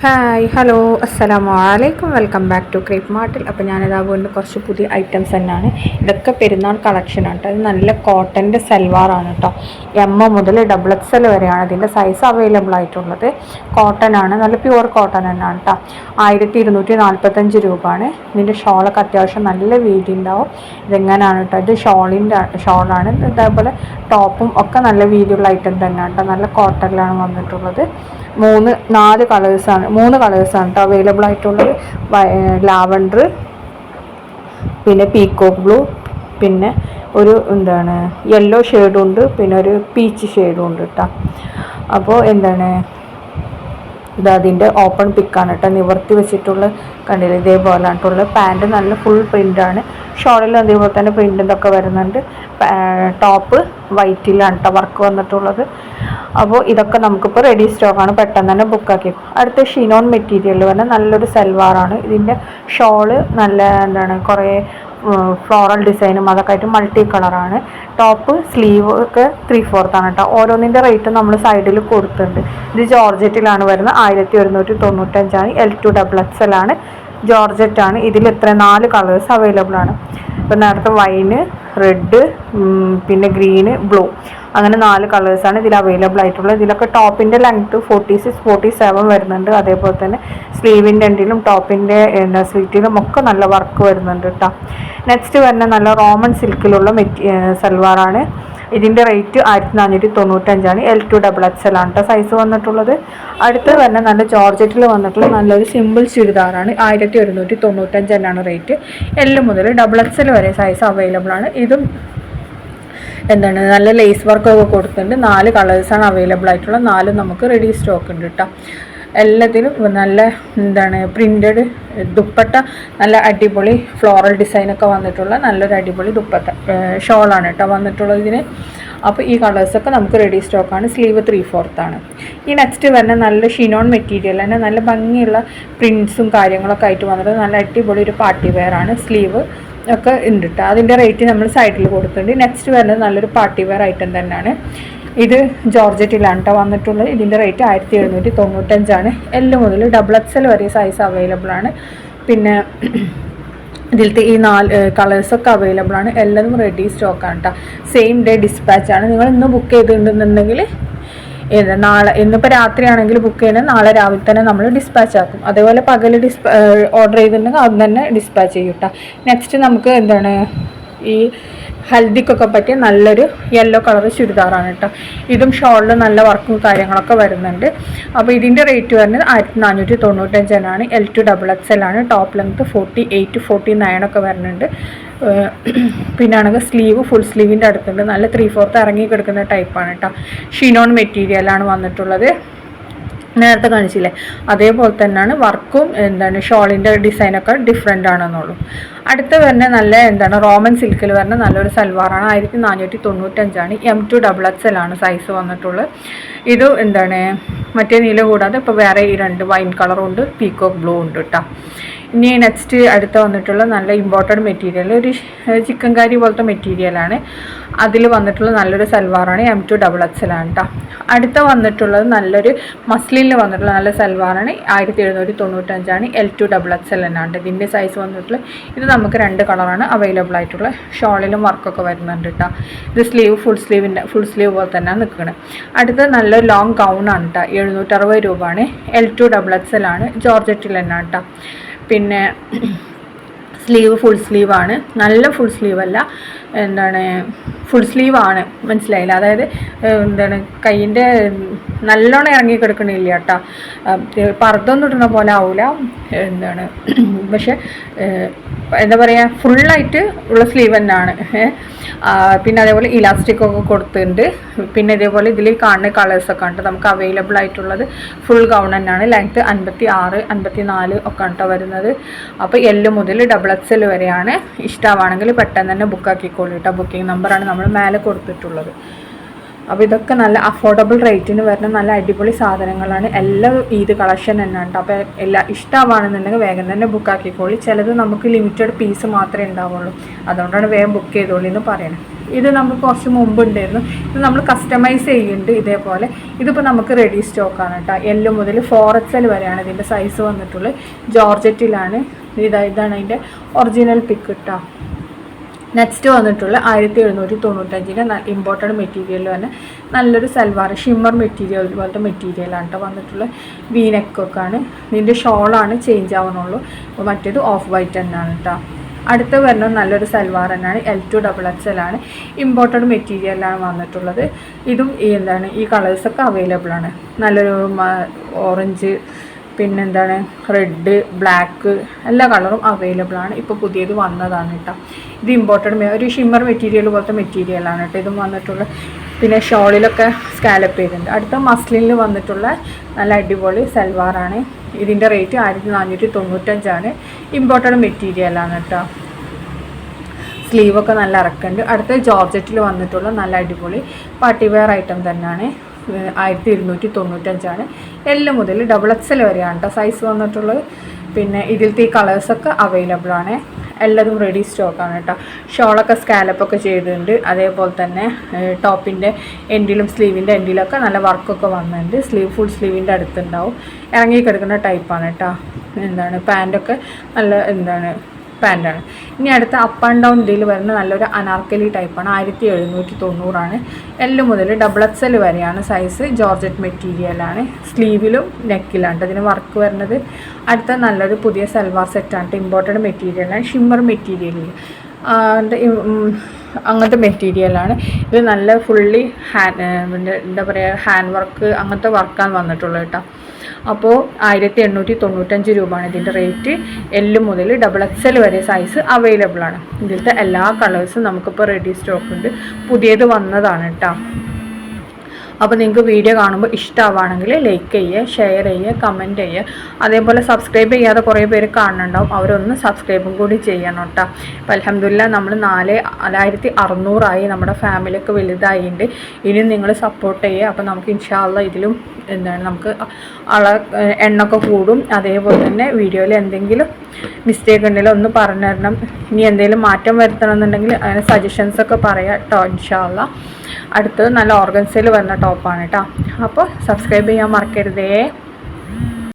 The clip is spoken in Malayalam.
ഹായ് ഹലോ അസ്സലാമു അലൈക്കും വെൽക്കം ബാക്ക് ടു ക്രീപ്പ് മാർട്ടിൽ. അപ്പോൾ ഞാനിതാ വീണ്ടും കുറച്ച് പുതിയ ഐറ്റംസ് തന്നെയാണ്. ഇതൊക്കെ പെരുന്നാൾ കളക്ഷനാണ് കേട്ടോ. ഇത് നല്ല കോട്ടൻ്റെ സൽവാറാണ് കേട്ടോ. എം മുതൽ XXL വരെയാണ് ഇതിൻ്റെ സൈസ് അവൈലബിൾ ആയിട്ടുള്ളത്. കോട്ടൺ ആണ്, നല്ല പ്യുവർ കോട്ടൺ തന്നെയാണ് കേട്ടോ. 1245 രൂപയാണ്. ഇതിൻ്റെ ഷോളൊക്കെ അത്യാവശ്യം നല്ല വീതി ഉണ്ടാവും. ഇതെങ്ങനെയാണ് കേട്ടോ, ഇത് ഷോളാണ്. ഇതേപോലെ ടോപ്പും ഒക്കെ നല്ല വീതിയുള്ള ഐറ്റം തന്നെയാണ് കേട്ടോ. നല്ല കോട്ടണിലാണ് വന്നിട്ടുള്ളത്. മൂന്ന് കളേഴ്സാണ് കേട്ടോ അവൈലബിൾ ആയിട്ടുള്ളത്. ലാവൻഡർ, പിന്നെ പീക്കോക്ക് ബ്ലൂ, പിന്നെ ഒരു യെല്ലോ ഷെയ്ഡും ഉണ്ട്, പിന്നെ ഒരു പീച്ച് ഷെയ്ഡും ഉണ്ട് കേട്ടോ. അപ്പോൾ അതിൻ്റെ ഓപ്പൺ പിക്കാണ് കേട്ടോ. നിവർത്തി വെച്ചിട്ടുള്ള കണ്ടില്ല, ഇതേപോലെയായിട്ടുള്ള പാൻറ് നല്ല ഫുൾ പ്രിൻ്റാണ്. ഷോളിൽ അതേപോലെ തന്നെ പ്രിൻ്റ് ഇതൊക്കെ വരുന്നുണ്ട്. ടോപ്പ് വൈറ്റിലാണ് കേട്ടോ വർക്ക് വന്നിട്ടുള്ളത്. അപ്പോൾ ഇതൊക്കെ നമുക്കിപ്പോൾ റെഡി സ്റ്റോക്കാണ്, പെട്ടെന്ന് തന്നെ ബുക്കാക്കി. അടുത്ത ഷിനോൺ മെറ്റീരിയൽ പറഞ്ഞാൽ നല്ലൊരു സൽവാറാണ്. ഇതിൻ്റെ ഷോള് നല്ല കുറേ ഫ്ലോറൽ ഡിസൈനും അതൊക്കെ ആയിട്ട് മൾട്ടി കളറാണ്. ടോപ്പ് സ്ലീവ് ഒക്കെ 3/4 ആണ് കേട്ടോ. ഓരോന്നിൻ്റെ റേറ്റ് നമ്മൾ സൈഡിൽ കൊടുത്തിട്ടുണ്ട്. ഇത് ജോർജറ്റിലാണ് വരുന്നത്. 1195 L2 XXL ആണ്. ജോർജറ്റാണ്. ഇതിൽ 4 കളേഴ്സ് അവൈലബിൾ ആണ്. ഇപ്പം നേരത്തെ വൈന്, റെഡ്, പിന്നെ ഗ്രീന്, ബ്ലൂ, അങ്ങനെ 4 കളേഴ്സാണ് ഇതിൽ അവൈലബിൾ ആയിട്ടുള്ളത്. ഇതിലൊക്കെ ടോപ്പിൻ്റെ ലെങ്ത്ത് 46, 47 വരുന്നുണ്ട്. അതേപോലെ തന്നെ സ്ലീവിൻ്റെ എൻഡിലും ടോപ്പിൻ്റെ സ്ലീറ്റിലും ഒക്കെ നല്ല വർക്ക് വരുന്നുണ്ട് കേട്ടോ. നെക്സ്റ്റ് വരുന്ന നല്ല റോമൻ സിൽക്കിലുള്ള സൽവാറാണ്. ഇതിൻ്റെ റേറ്റ് 1495 L2 XXL ആണ് കേട്ടോ സൈസ് വന്നിട്ടുള്ളത്. അടുത്ത് തന്നെ നല്ല ജോർജറ്റിൽ വന്നിട്ടുള്ള നല്ലൊരു സിമ്പിൾ ചുരിദാറാണ്. 1195 റേറ്റ്. L മുതൽ XXL വരെ സൈസ് അവൈലബിൾ ആണ്. ഇതും നല്ല ലേസ് വർക്കൊക്കെ കൊടുത്തിട്ടുണ്ട്. 4 കളേഴ്സാണ് അവൈലബിൾ ആയിട്ടുള്ളത്. 4 നമുക്ക് റെഡി സ്റ്റോക്ക് ഉണ്ട് കേട്ടോ. എല്ലാത്തിലും നല്ല പ്രിൻറ്റഡ് ദുപ്പട്ട, നല്ല അടിപൊളി ഫ്ലോറൽ ഡിസൈനൊക്കെ വന്നിട്ടുള്ള നല്ലൊരു അടിപൊളി ദുപ്പട്ട ഷോളാണ് കേട്ടോ വന്നിട്ടുള്ളത് ഇതിന്. അപ്പോൾ ഈ കളേഴ്സൊക്കെ നമുക്ക് റെഡി സ്റ്റോക്കാണ്. സ്ലീവ് 3/4 ആണ്. ഈ നെക്സ്റ്റ് വരുന്ന നല്ല ഷിനോൺ മെറ്റീരിയൽ തന്നെ, നല്ല ഭംഗിയുള്ള പ്രിൻസും കാര്യങ്ങളൊക്കെ ആയിട്ട് വന്നിട്ട് നല്ല അടിപൊളി ഒരു പാർട്ടി വെയർ ആണ്. സ്ലീവ് ഒക്കെ ഉണ്ട് കേട്ടോ. അതിൻ്റെ റേറ്റ് നമ്മൾ സൈഡിൽ കൊടുത്തിട്ടുണ്ട്. നെക്സ്റ്റ് വരുന്നത് നല്ലൊരു പാർട്ടി വെയർ ഐറ്റം തന്നെയാണ്. ഇത് ജോർജറ്റിലാണ് കേട്ടോ വന്നിട്ടുള്ളത്. ഇതിൻ്റെ റേറ്റ് 1795 L മുതൽ XXL വരെ സൈസ് അവൈലബിൾ ആണ്. പിന്നെ ഇതിലത്തെ ഈ 4 കളേഴ്സൊക്കെ അവൈലബിൾ ആണ്. എല്ലാതും റെഡി സ്റ്റോക്കാണ് കേട്ടോ. സെയിം ഡേ ഡിസ്പാച്ചാണ്. നിങ്ങൾ ഇന്ന് ബുക്ക് ചെയ്തിട്ടുണ്ടെന്നുണ്ടെങ്കിൽ നാളെ, ഇന്നിപ്പോൾ രാത്രിയാണെങ്കിൽ ബുക്ക് ചെയ്യണത് നാളെ രാവിലെ തന്നെ നമ്മൾ ഡിസ്പാച്ച് ആക്കും. അതേപോലെ പകൽ ഓർഡർ ചെയ്തിട്ടുണ്ടെങ്കിൽ അത് തന്നെ ഡിസ്പാച്ച് ചെയ്യും കേട്ടോ. നെക്സ്റ്റ് നമുക്ക് ഈ ഹൽദിക്കൊക്കെ പറ്റിയ നല്ലൊരു യെല്ലോ കളർ ചുരിദാറാണ് കേട്ടോ. ഇതും ഷോളിൽ നല്ല വർക്കും കാര്യങ്ങളൊക്കെ വരുന്നുണ്ട്. അപ്പോൾ ഇതിൻ്റെ റേറ്റ് വരുന്നത് 1495 L2 XXL ആണ്. ടോപ്പ് ലെങ്ത്ത് 48, 49 ഒക്കെ വരുന്നുണ്ട്. പിന്നെ ആണെങ്കിൽ സ്ലീവ് ഫുൾ സ്ലീവിൻ്റെ അടുത്തുണ്ട്. നല്ല 3/4 ഇറങ്ങി കിടക്കുന്ന ടൈപ്പാണ് കേട്ടോ. ഷിനോൺ മെറ്റീരിയലാണ് വന്നിട്ടുള്ളത്. നേരത്തെ കാണിച്ചില്ലേ അതേപോലെ തന്നെയാണ് വർക്കും. ഷോളിൻ്റെ ഡിസൈനൊക്കെ ഡിഫറെൻ്റ് ആണെന്നുള്ളൂ. അടുത്ത വരുന്ന നല്ല റോമൻ സിൽക്കിൽ വരുന്ന നല്ലൊരു സൽവാറാണ്. 1495 M2 XXL ആണ് സൈസ് വന്നിട്ടുള്ളത്. ഇത് മറ്റേ നീല കൂടാതെ ഇപ്പോൾ വേറെ ഈ 2 വൈൻ കളറും ഉണ്ട്, പീക്കോക്ക് ബ്ലൂ ഉണ്ട് കേട്ടോ. ഇനി നെക്സ്റ്റ് അടുത്ത് വന്നിട്ടുള്ള നല്ല ഇമ്പോർട്ടൻറ്റ് മെറ്റീരിയൽ, ഒരു ചിക്കൻ കറി പോലത്തെ മെറ്റീരിയലാണ്. അതിൽ വന്നിട്ടുള്ള നല്ലൊരു സൽവാറാണ്. M2 XXL ആണ് കേട്ടോ. അടുത്ത വന്നിട്ടുള്ളത് നല്ലൊരു മസ്ലിനിൽ വന്നിട്ടുള്ള നല്ല സൽവാറാണ്. 1795 L2 XXL എന്നാണ് ഇതിൻ്റെ സൈസ് വന്നിട്ടുള്ളത്. ഇത് നമുക്ക് 2 കളറാണ് അവൈലബിൾ ആയിട്ടുള്ളത്. ഷോളിലും വർക്കൊക്കെ വരുന്നുണ്ട് കേട്ടോ. ഇത് ഫുൾ സ്ലീവ് പോലെ തന്നെയാണ് നിൽക്കുന്നത്. അടുത്ത നല്ല ലോങ് ഗൗണാണ് കേട്ടോ. 760 രൂപയാണ്. L2 XXL ആണ്. ജോർജറ്റിൽ തന്നെയാണ് കേട്ടോ. പിന്നെ സ്ലീവ് ഫുൾ സ്ലീവാണ്. നല്ല ഫുൾ സ്ലീവ് അല്ല, ഫുൾ സ്ലീവാണ്, മനസ്സിലായില്ല. അതായത് കയ്യിൻ്റെ നല്ലോണം ഇറങ്ങി കിടക്കണില്ല കേട്ടോ. പർദ്ദൊന്നും ഇടുന്ന പോലെ ആവില്ല. പക്ഷെ എന്താ പറയുക, ഫുള്ളായിട്ട് ഉള്ള സ്ലീവ് തന്നെയാണ്. പിന്നെ അതേപോലെ ഇലാസ്റ്റിക്കൊക്കെ കൊടുത്തിട്ടുണ്ട്. പിന്നെ ഇതേപോലെ ഇതിൽ കാണുന്ന കളേഴ്സൊക്കെ ഉണ്ട് നമുക്ക് അവൈലബിൾ ആയിട്ടുള്ളത്. ഫുൾ ഗൗൺ തന്നെയാണ്. ലെങ്ത്ത് 56, 54 ഒക്കെ കേട്ടോ വരുന്നത്. അപ്പോൾ L മുതൽ XXL വരെയാണ്. ഇഷ്ടമാണെങ്കിൽ പെട്ടെന്ന് തന്നെ ബുക്കാക്കിക്കോളൂ കേട്ടോ. ബുക്കിംഗ് നമ്പറാണ് നമ്മൾ മേലെ കൊടുത്തിട്ടുള്ളത്. അപ്പോൾ ഇതൊക്കെ നല്ല അഫോർഡബിൾ റേറ്റിന് വരുന്ന നല്ല അടിപൊളി സാധനങ്ങളാണ്. എല്ലാം ഈദ് കളക്ഷൻ തന്നെ ഉണ്ട്. അപ്പോൾ എല്ലാം ഇഷ്ടമാണെന്നുണ്ടെങ്കിൽ വേഗം തന്നെ ബുക്ക് ആക്കിക്കോളി. ചിലത് നമുക്ക് ലിമിറ്റഡ് പീസ് മാത്രമേ ഉണ്ടാവുള്ളൂ, അതുകൊണ്ടാണ് വേഗം ബുക്ക് ചെയ്തോളി എന്ന് പറയണം. ഇത് നമുക്ക് കുറച്ച് മുമ്പ് ഉണ്ടായിരുന്നു. ഇത് നമ്മൾ കസ്റ്റമൈസ് ചെയ്യുന്നുണ്ട് ഇതേപോലെ. ഇതിപ്പോൾ നമുക്ക് റെഡി സ്റ്റോക്കാണ് കേട്ടോ. L മുതൽ 4XL വരെയാണ് ഇതിൻ്റെ സൈസ് വന്നിട്ടുള്ളത്. ജോർജറ്റിലാണ്. ഇതാണ് അതിൻ്റെ ഒറിജിനൽ പിക്ക് കേട്ടോ. നെക്സ്റ്റ് വന്നിട്ടുള്ള 1795 ഇമ്പോർട്ടഡ് മെറ്റീരിയൽ തന്നെ നല്ലൊരു സൽവാർ ഷിമ്മർ മെറ്റീരിയൽ പോലത്തെ മെറ്റീരിയലാണ് കേട്ടോ വന്നിട്ടുള്ളത്. വീനെക്കൊക്കെ ആണ്. ഇതിൻ്റെ ഷോളാണ് ചേഞ്ച് ആവണുള്ളൂ. മറ്റേത് ഓഫ് വൈറ്റ് തന്നെയാണ് കേട്ടോ. അടുത്ത് വരുന്നത് നല്ലൊരു സൽവാർ തന്നെയാണ്. L2 XXL ആണ്. ഇമ്പോർട്ടഡ് മെറ്റീരിയലാണ് വന്നിട്ടുള്ളത്. ഇതും ഈ കളേഴ്സൊക്കെ അവൈലബിൾ ആണ്. നല്ലൊരു ഓറഞ്ച്, പിന്നെന്താണ് റെഡ്, ബ്ലാക്ക് എല്ലാ കളറും അവൈലബിൾ ആണ്. ഇപ്പോൾ പുതിയത് വന്നതാണ് കേട്ടോ. ഇത് ഇമ്പോർട്ടഡ് ഒരു ഷിമ്മർ മെറ്റീരിയൽ പോലത്തെ മെറ്റീരിയലാണ് കേട്ടോ ഇതും വന്നിട്ടുള്ളത്. പിന്നെ ഷോളിലൊക്കെ സ്കാലപ്പ് ചെയ്തിട്ടുണ്ട്. അടുത്ത മസ്ലിനിൽ വന്നിട്ടുള്ള നല്ല അടിപൊളി സൽവാറാണ്. ഇതിൻ്റെ റേറ്റ് 1495 ഇമ്പോർട്ടഡ് മെറ്റീരിയലാണ് കേട്ടോ. സ്ലീവൊക്കെ നല്ല ഇറക്കുന്നുണ്ട്. അടുത്ത ജോർജറ്റിൽ വന്നിട്ടുള്ള നല്ല അടിപൊളി പാർട്ടി വെയർ ഐറ്റം തന്നെയാണ്. 1295 L മുതൽ XXL വരെയാണ് കേട്ടോ സൈസ് വന്നിട്ടുള്ളത്. പിന്നെ ഇതിലത്തെ ഈ കളേഴ്സൊക്കെ അവൈലബിൾ ആണ്. എല്ലാതും റെഡി സ്റ്റോക്കാണ് കേട്ടോ. ഷോളൊക്കെ സ്കാലപ്പൊക്കെ ചെയ്തിട്ടുണ്ട്. അതേപോലെ തന്നെ ടോപ്പിൻ്റെ എൻഡിലും സ്ലീവിൻ്റെ എൻഡിലൊക്കെ നല്ല വർക്കൊക്കെ വന്നിട്ടുണ്ട്. ഫുൾ സ്ലീവിൻ്റെ അടുത്തുണ്ടാവും. ഇറങ്ങിക്കിടക്കുന്ന ടൈപ്പാണ് കേട്ടോ. പാൻറ്റൊക്കെ നല്ല പാൻറ്റാണ്. ഇനി അടുത്ത അപ്പ് ആൻഡ് ഡൗൺ ഇതിൽ വരുന്ന നല്ലൊരു അനാർക്കലി ടൈപ്പാണ്. 1790 L മുതൽ XXL വരെയാണ് സൈസ്. ജോർജറ്റ് മെറ്റീരിയലാണ്. സ്ലീവിലും നെക്കിലാണ് ഇതിന് വർക്ക് വരുന്നത്. അടുത്ത നല്ലൊരു പുതിയ സൽവാർ സെറ്റാണ്. ഇമ്പോർട്ടഡ് മെറ്റീരിയലാണ്. ഷിമ്മർ മെറ്റീരിയലിൽ അങ്ങനത്തെ മെറ്റീരിയലാണ്. ഇത് നല്ല ഫുള്ളി ഹാൻഡ് വർക്ക് അങ്ങനത്തെ വർക്കാണ് വന്നിട്ടുള്ളത് കേട്ടോ. അപ്പോൾ 1895 രൂപയാണ് ഇതിൻ്റെ റേറ്റ്. L മുതൽ XXL വരെ സൈസ് അവൈലബിൾ ആണ്. ഇതിലത്തെ എല്ലാ കളേഴ്സും നമുക്കിപ്പോൾ റെഡി സ്റ്റോക്ക് ഉണ്ട്. പുതിയത് വന്നതാണ് കേട്ടോ. അപ്പോൾ നിങ്ങൾക്ക് വീഡിയോ കാണുമ്പോൾ ഇഷ്ടമാവുകയാണെങ്കിൽ ലൈക്ക് ചെയ്യുക, ഷെയർ ചെയ്യുക, കമൻറ്റ് ചെയ്യുക. അതേപോലെ സബ്സ്ക്രൈബ് ചെയ്യാതെ കുറേ പേര് കാണുന്നുണ്ടാവും. അവരൊന്ന് സബ്സ്ക്രൈബും കൂടി ചെയ്യണം കേട്ടോ. അപ്പോൾ അൽഹംദുലില്ലാ നമ്മൾ 4600 നമ്മുടെ ഫാമിലിയൊക്കെ വലുതായിട്ടുണ്ട്. ഇനിയും നിങ്ങൾ സപ്പോർട്ട് ചെയ്യുക. അപ്പോൾ നമുക്ക് ഇൻഷാ അല്ലാഹ് ഇതിലും നമുക്ക് എണ്ണൊക്കെ കൂടും. അതേപോലെ തന്നെ വീഡിയോയിൽ എന്തെങ്കിലും മിസ്റ്റേക്ക് ഉണ്ടെങ്കിൽ ഒന്ന് പറഞ്ഞു തരണം. ഇനി എന്തെങ്കിലും മാറ്റം വരുത്തണം എന്നുണ്ടെങ്കിൽ അതിന് സജഷൻസൊക്കെ പറയാം കേട്ടോ ഇൻഷാ അല്ലാഹ്. അടുത്തത് നല്ല ഓർഗൻസയിൽ വരുന്ന ടോപ്പാണ് കേട്ടോ. അപ്പോൾ സബ്സ്ക്രൈബ് ചെയ്യാൻ മറക്കരുതേ.